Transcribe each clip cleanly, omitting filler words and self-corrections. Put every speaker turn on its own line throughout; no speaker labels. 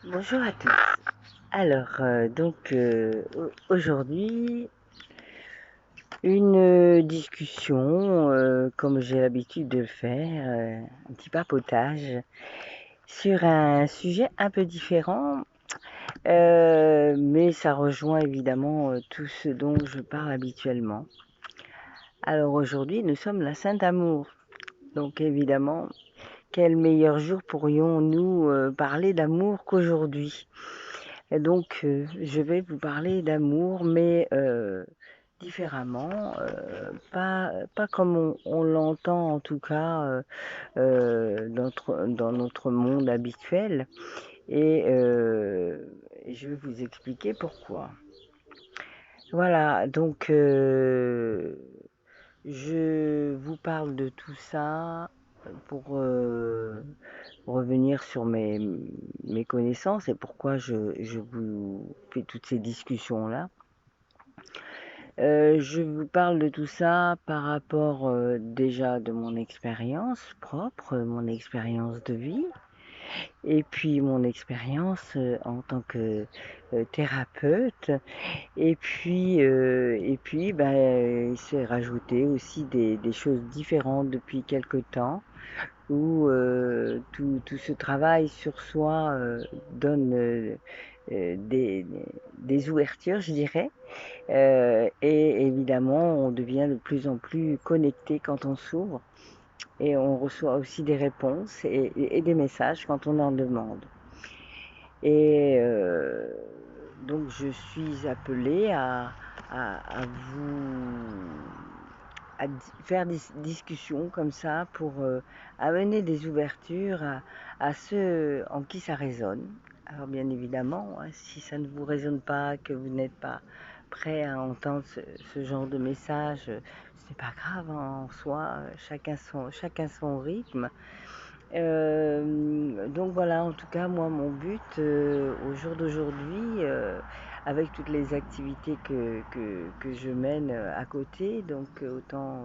Bonjour à tous. Alors, aujourd'hui, une discussion, comme j'ai l'habitude de le faire, un petit papotage sur un sujet un peu différent, mais ça rejoint évidemment tout ce dont je parle habituellement. Alors aujourd'hui, nous sommes la Saint-Amour. Donc évidemment, quel meilleur jour pourrions-nous parler d'amour qu'aujourd'hui? Et donc, je vais vous parler d'amour, mais différemment, pas comme on l'entend en tout cas dans notre monde habituel. Et je vais vous expliquer pourquoi. Voilà, donc je vous parle de tout ça pour revenir sur mes connaissances et pourquoi je vous fais toutes ces discussions-là. Je vous parle de tout ça par rapport déjà de mon expérience propre, mon expérience de vie, et puis mon expérience en tant que thérapeute. Et puis il s'est rajouté aussi des choses différentes depuis quelque temps où tout ce travail sur soi donne des ouvertures, je dirais. Et évidemment, on devient de plus en plus connecté quand on s'ouvre et on reçoit aussi des réponses et des messages quand on en demande. Et donc, je suis appelée à vous à faire des discussions comme ça pour amener des ouvertures à ceux en qui ça résonne. Alors bien évidemment, hein, si ça ne vous résonne pas, que vous n'êtes pas prêt à entendre ce genre de message, ce n'est pas grave hein, en soi, chacun son rythme. Donc voilà, en tout cas, moi, mon but au jour d'aujourd'hui, avec toutes les activités que je mène à côté, donc autant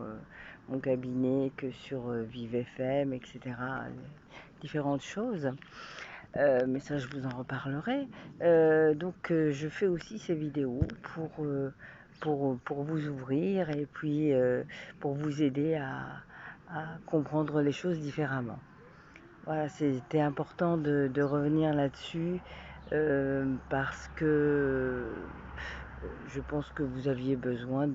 mon cabinet que sur Vive FM, etc., différentes choses, mais ça, je vous en reparlerai. Je fais aussi ces vidéos pour vous ouvrir et puis pour vous aider à comprendre les choses différemment. Voilà, c'était important de revenir là-dessus parce que je pense que vous aviez besoin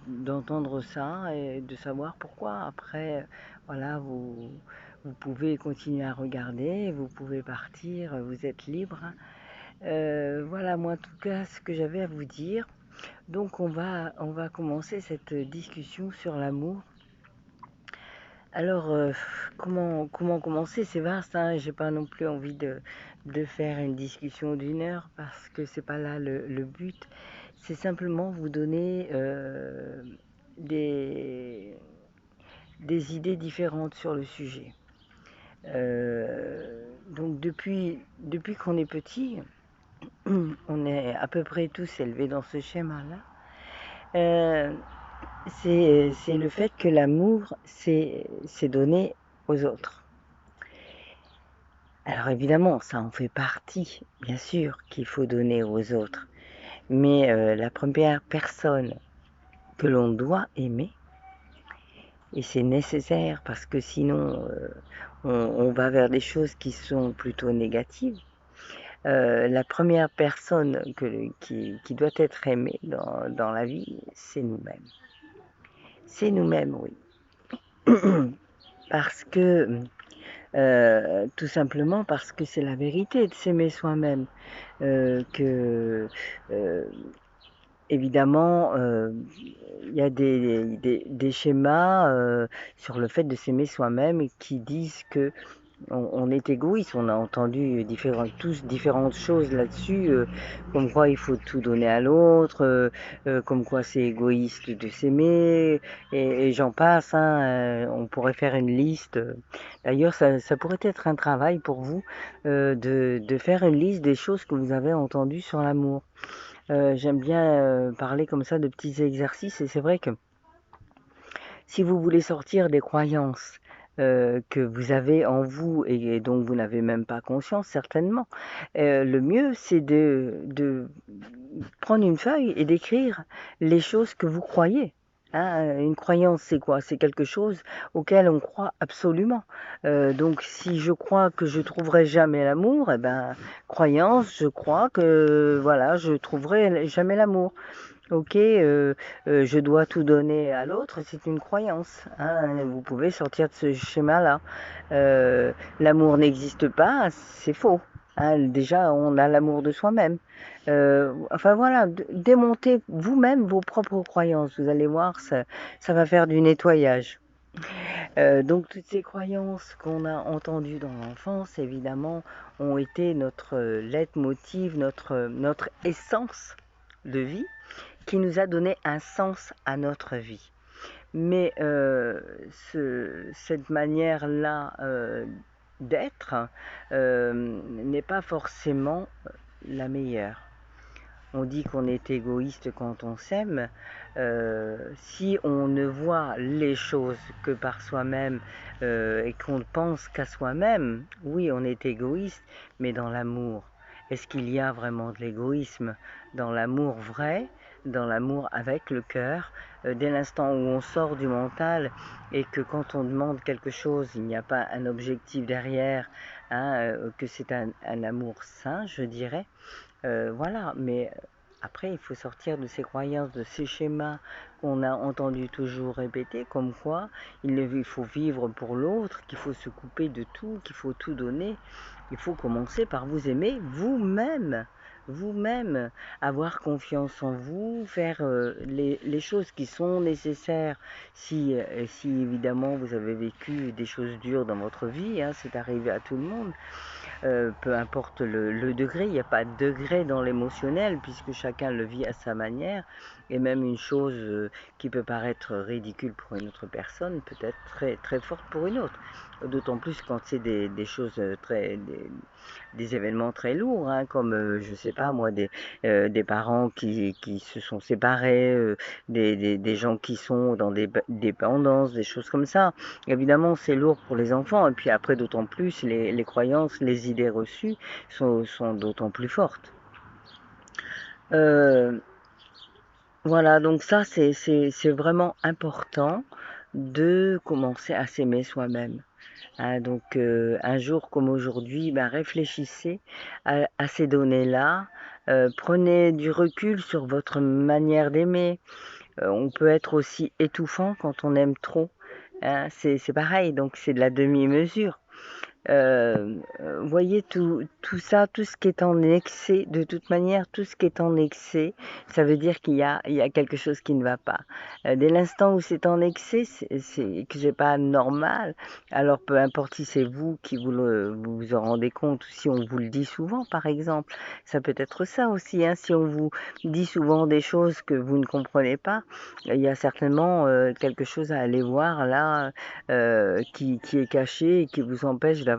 d'entendre ça et de savoir pourquoi. Après, voilà, vous pouvez continuer à regarder, vous pouvez partir, vous êtes libre. Voilà, moi en tout cas, ce que j'avais à vous dire. Donc on va commencer cette discussion sur l'amour. Alors, comment commencer? C'est vaste, hein, j'ai pas non plus envie de faire une discussion d'une heure parce que c'est pas là le but. C'est simplement vous donner des, des idées différentes sur le sujet. Donc, depuis qu'on est petit, on est à peu près tous élevés dans ce schéma-là. Euh, c'est le fait que l'amour, c'est donner aux autres. Alors évidemment, ça en fait partie, bien sûr, qu'il faut donner aux autres. Mais la première personne que l'on doit aimer, et c'est nécessaire parce que sinon on va vers des choses qui sont plutôt négatives, la première personne qui doit être aimée dans la vie, c'est nous-mêmes. C'est nous-mêmes, oui. Parce que tout simplement parce que c'est la vérité de s'aimer soi-même. Que évidemment, il y a des schémas sur le fait de s'aimer soi-même qui disent que on est égoïste. On a entendu tous différentes choses là-dessus, comme quoi il faut tout donner à l'autre, comme quoi c'est égoïste de s'aimer, et j'en passe. Hein, on pourrait faire une liste. D'ailleurs, ça pourrait être un travail pour vous de faire une liste des choses que vous avez entendues sur l'amour. J'aime bien parler comme ça de petits exercices et c'est vrai que si vous voulez sortir des croyances que vous avez en vous et dont vous n'avez même pas conscience certainement. Le mieux, c'est de prendre une feuille et d'écrire les choses que vous croyez. Hein, une croyance, c'est quoi? C'est quelque chose auquel on croit absolument. Donc, si je crois que je trouverai jamais l'amour, eh ben, croyance, je crois que voilà, je trouverai jamais l'amour. Ok, je dois tout donner à l'autre, c'est une croyance. Hein, vous pouvez sortir de ce schéma-là. Euh, L'amour n'existe pas, c'est faux. Hein, déjà, on a l'amour de soi-même. Enfin voilà, démontez vous-même vos propres croyances. Vous allez voir, ça va faire du nettoyage. Donc toutes ces croyances qu'on a entendues dans l'enfance, évidemment, ont été notre leitmotiv, notre essence de vie qui nous a donné un sens à notre vie. Mais cette manière-là d'être n'est pas forcément la meilleure. On dit qu'on est égoïste quand on s'aime. Si on ne voit les choses que par soi-même et qu'on ne pense qu'à soi-même, oui, on est égoïste, mais dans l'amour. Est-ce qu'il y a vraiment de l'égoïsme dans l'amour vrai, dans l'amour avec le cœur, dès l'instant où on sort du mental et que quand on demande quelque chose, il n'y a pas un objectif derrière, hein, que c'est un amour sain, je dirais. Voilà, mais après, il faut sortir de ces croyances, de ces schémas qu'on a entendu toujours répéter, comme quoi il faut vivre pour l'autre, qu'il faut se couper de tout, qu'il faut tout donner. Il faut commencer par vous aimer vous-même. Vous-même, avoir confiance en vous, faire les choses qui sont nécessaires si évidemment vous avez vécu des choses dures dans votre vie, hein, c'est arrivé à tout le monde. Peu importe le degré, il n'y a pas de degré dans l'émotionnel puisque chacun le vit à sa manière et même une chose qui peut paraître ridicule pour une autre personne peut être très, très forte pour une autre. D'autant plus quand c'est des choses des événements très lourds, hein, comme je sais pas moi, des parents qui se sont séparés, des gens qui sont dans des dépendances, des choses comme ça. Évidemment, c'est lourd pour les enfants, et puis après, d'autant plus, les croyances, les idées reçues sont d'autant plus fortes. Euh, voilà, donc ça, c'est vraiment important de commencer à s'aimer soi-même. Hein, donc, un jour comme aujourd'hui, ben, réfléchissez à ces données-là, prenez du recul sur votre manière d'aimer. On peut être aussi étouffant quand on aime trop. Hein, c'est pareil, donc c'est de la demi-mesure. Voyez tout ça, tout ce qui est en excès, de toute manière, tout ce qui est en excès, ça veut dire il y a quelque chose qui ne va pas. Dès l'instant où c'est en excès, c'est que c'est pas normal. Alors peu importe si c'est vous qui vous en rendez compte, ou si on vous le dit souvent, par exemple, ça peut être ça aussi. Hein, si on vous dit souvent des choses que vous ne comprenez pas, il y a certainement quelque chose à aller voir là qui est caché et qui vous empêche d'avancer.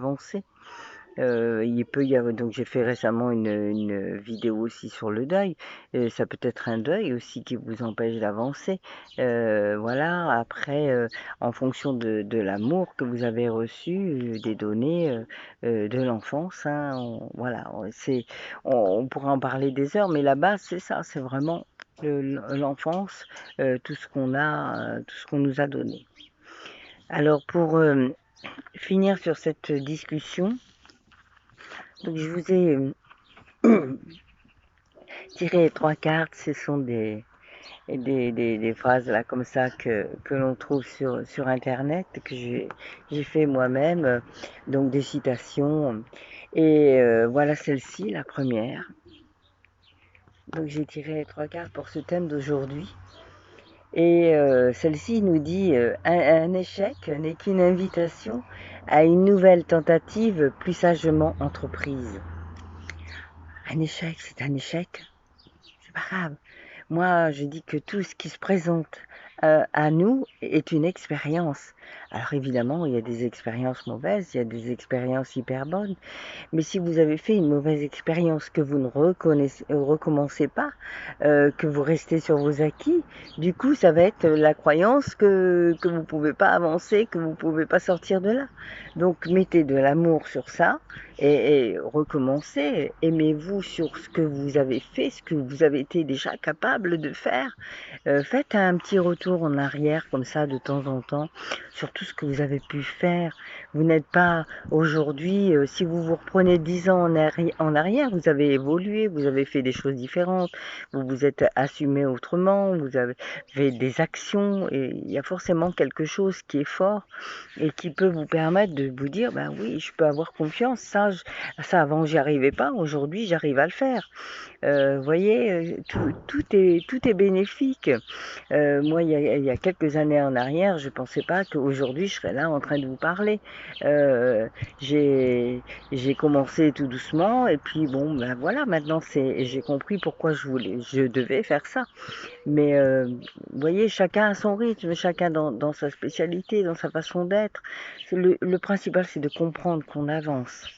Il peut y avoir, donc j'ai fait récemment une vidéo aussi sur le deuil. Ça peut être un deuil aussi qui vous empêche d'avancer. Voilà. Après, en fonction de l'amour que vous avez reçu, des données de l'enfance, hein, voilà. On pourra en parler des heures, mais la base c'est ça, c'est vraiment l'enfance, tout ce qu'on a, tout ce qu'on nous a donné. Alors pour finir sur cette discussion, donc je vous ai tiré trois cartes, ce sont des phrases là comme ça que l'on trouve sur internet, que j'ai fait moi-même, donc des citations. Et voilà celle-ci, la première. Donc j'ai tiré trois cartes pour ce thème d'aujourd'hui. Et celle-ci nous dit un échec n'est qu'une invitation à une nouvelle tentative plus sagement entreprise. Un échec, c'est un échec. C'est pas grave. Moi, je dis que tout ce qui se présente à nous est une expérience. Alors évidemment, il y a des expériences mauvaises, il y a des expériences hyper bonnes, mais si vous avez fait une mauvaise expérience, que vous ne recommencez pas, que vous restez sur vos acquis, du coup, ça va être la croyance que vous ne pouvez pas avancer, que vous ne pouvez pas sortir de là. Donc, mettez de l'amour sur ça et recommencez. Aimez-vous sur ce que vous avez fait, ce que vous avez été déjà capable de faire. Faites un petit retour en arrière comme ça de temps en temps sur tout ce que vous avez pu faire. Vous n'êtes pas aujourd'hui, si vous vous reprenez 10 ans en arrière, vous avez évolué, vous avez fait des choses différentes, vous vous êtes assumé autrement, vous avez fait des actions et il y a forcément quelque chose qui est fort et qui peut vous permettre de vous dire, ben oui, je peux avoir confiance, ça avant j'y arrivais pas, aujourd'hui j'arrive à le faire. Voyez, tout est bénéfique. Moi, il y a quelques années en arrière, je ne pensais pas qu'aujourd'hui, je serais là en train de vous parler. Euh, j'ai, j'ai commencé tout doucement, et puis bon, ben voilà, maintenant, j'ai compris pourquoi je devais faire ça. Mais vous voyez, chacun a son rythme, chacun dans sa spécialité, dans sa façon d'être. Le principal, c'est de comprendre qu'on avance.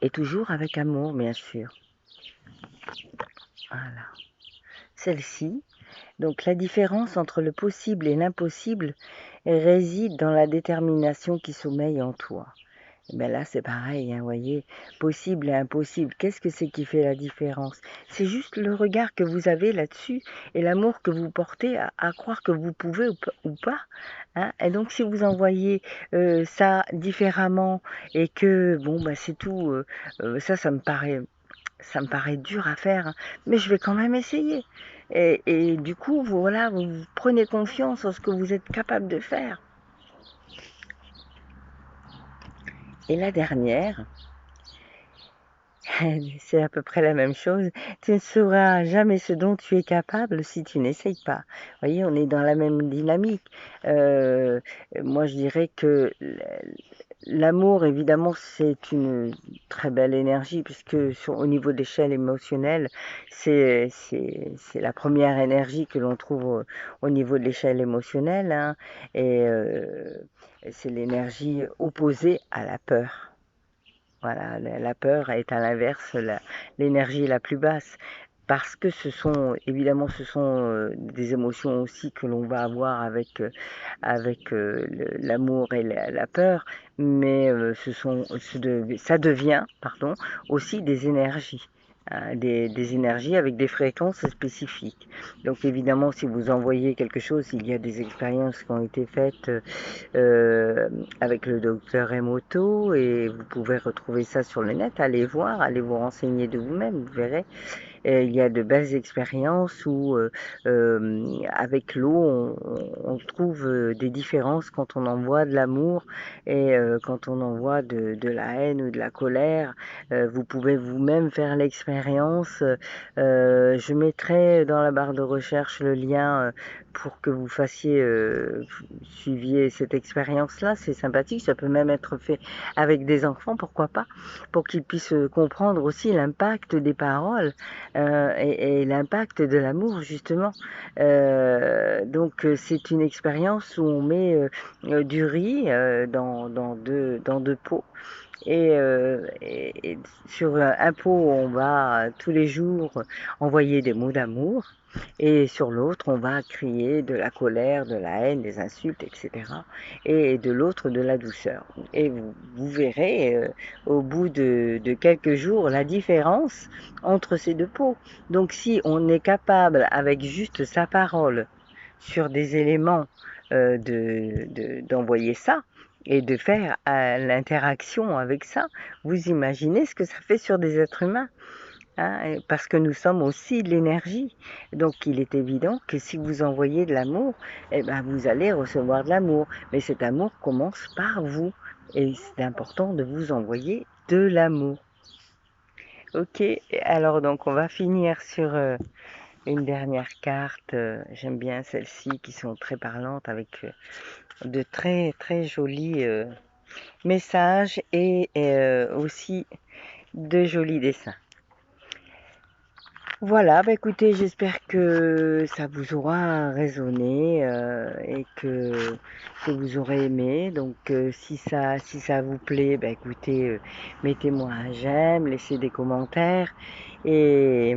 Et toujours avec amour, bien sûr. Voilà. Celle-ci, donc la différence entre le possible et l'impossible réside dans la détermination qui sommeille en toi. Et bien là, c'est pareil, hein, voyez, possible et impossible. Qu'est-ce que c'est qui fait la différence? C'est juste le regard que vous avez là-dessus et l'amour que vous portez à croire que vous pouvez ou pas. Hein. Et donc, si vous envoyez ça différemment et que, bon, bah, c'est tout, ça me paraît dur à faire, hein, mais je vais quand même essayer. Et du coup, voilà, vous prenez confiance en ce que vous êtes capable de faire. Et la dernière, c'est à peu près la même chose. Tu ne sauras jamais ce dont tu es capable si tu n'essayes pas. Vous voyez, on est dans la même dynamique. Euh, Moi, je dirais que l'amour, évidemment, c'est une très belle énergie puisque au niveau de l'échelle émotionnelle, c'est la première énergie que l'on trouve au niveau de l'échelle émotionnelle, hein, et c'est l'énergie opposée à la peur. Voilà, la peur est à l'inverse l'énergie la plus basse. Parce que évidemment, ce sont des émotions aussi que l'on va avoir avec l'amour et la peur, mais ça devient, pardon, aussi des énergies. Hein, des énergies avec des fréquences spécifiques. Donc évidemment, si vous envoyez quelque chose, il y a des expériences qui ont été faites euh, avec le docteur Emoto et vous pouvez retrouver ça sur le net, allez voir, allez vous renseigner de vous-même, vous verrez. Il y a de belles expériences où avec l'eau on trouve des différences quand on envoie de l'amour et quand on envoie de la haine ou de la colère. Vous pouvez vous-même faire l'expérience. Je mettrai dans la barre de recherche le lien pour que vous suiviez cette expérience-là. C'est sympathique, ça peut même être fait avec des enfants, pourquoi pas, pour qu'ils puissent comprendre aussi l'impact des paroles et l'impact de l'amour justement. Donc c'est une expérience où on met du riz dans deux pots et sur un pot on va tous les jours envoyer des mots d'amour et sur l'autre on va crier de la colère, de la haine, des insultes, etc. Et de l'autre de la douceur. Et vous verrez au bout de quelques jours la différence entre ces deux pots. Donc si on est capable avec juste sa parole sur des éléments d'envoyer ça et de faire l'interaction avec ça, vous imaginez ce que ça fait sur des êtres humains. Hein, parce que nous sommes aussi de l'énergie. Donc il est évident que si vous envoyez de l'amour, eh ben, vous allez recevoir de l'amour. Mais cet amour commence par vous. Et c'est important de vous envoyer de l'amour. Ok, alors donc on va finir sur une dernière carte. J'aime bien celles-ci qui sont très parlantes avec de très très jolis messages et aussi de jolis dessins. Voilà, bah écoutez, j'espère que ça vous aura résonné que vous aurez aimé. Donc si ça vous plaît, bah écoutez, mettez-moi un j'aime, laissez des commentaires et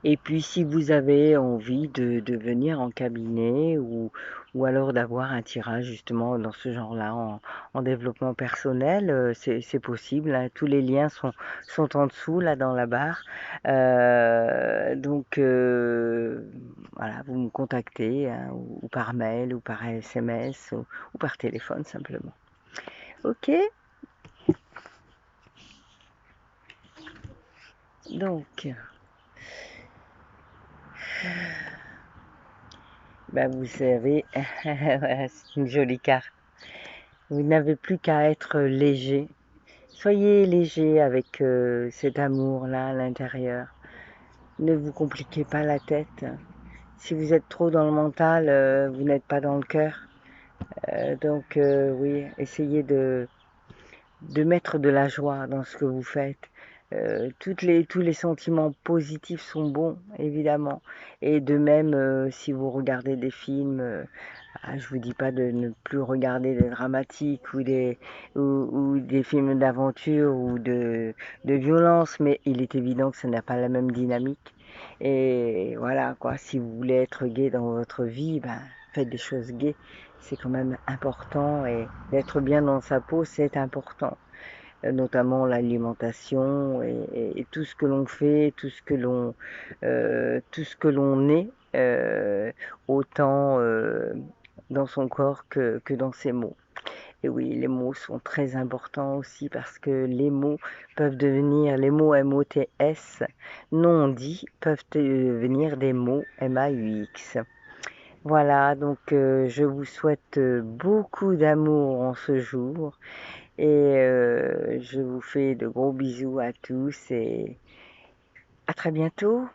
et puis si vous avez envie de venir en cabinet ou alors d'avoir un tirage justement dans ce genre-là en développement personnel, c'est possible, hein. Tous les liens sont en dessous, là dans la barre. Donc voilà, vous me contactez hein, ou par mail ou par SMS ou par téléphone simplement. Ok, donc ben vous savez, voilà, c'est une jolie carte. Vous n'avez plus qu'à être léger. Soyez léger avec cet amour-là à l'intérieur. Ne vous compliquez pas la tête. Si vous êtes trop dans le mental, vous n'êtes pas dans le cœur. Donc oui, essayez de mettre de la joie dans ce que vous faites. Tous les sentiments positifs sont bons, évidemment. Et de même, si vous regardez des films, je vous dis pas de ne plus regarder des dramatiques ou des films d'aventure de violence, mais il est évident que ça n'a pas la même dynamique. Et voilà, quoi, si vous voulez être gai dans votre vie, ben, faites des choses gaies. C'est quand même important et d'être bien dans sa peau, c'est important. Notamment l'alimentation et tout ce que l'on fait, tout ce que l'on est, autant dans son corps que dans ses mots. Et oui, les mots sont très importants aussi parce que les mots peuvent devenir, les mots MOTS, non dits, peuvent devenir des mots MAUX. Voilà, donc je vous souhaite beaucoup d'amour en ce jour et je vous fais de gros bisous à tous et à très bientôt.